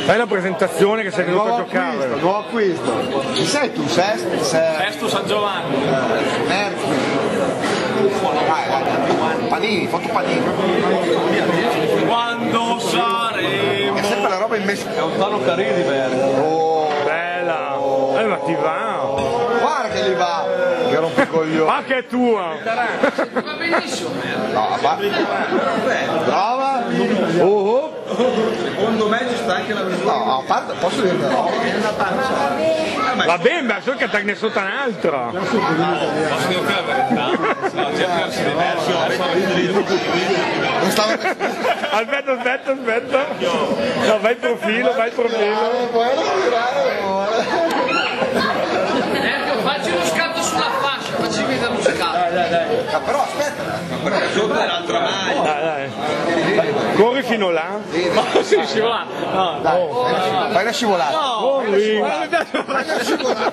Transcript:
Fai la presentazione che sei venuto a giocare. Nuovo acquisto. Chi sei tu? Sesto San Giovanni. Panini, foto panini. Quando saremo? È sempre la roba in messa. È un tano Carini verde. Oh, Bella. Ma ti va. guarda che gli va. Che rompicoglione. Ah, che è tua. Va benissimo, No, a parte. Brava. Secondo me ci sta anche la misura. No, a parte, posso dire una roba? Va bene, ma so che te ne sotto un'altra. Posso dire che la verità? No, c'è verso diverso. Non stava. Aspetta. No, vai in profilo. facci uno scatto sulla fascia, facci vedere lo scatto. Dai. Però aspetta. Però sotto è l'altra maglia. Dai. Corri fino là. Ma si scivola. No, Dai, fai la scivolata. Corri. Fai la scivolata.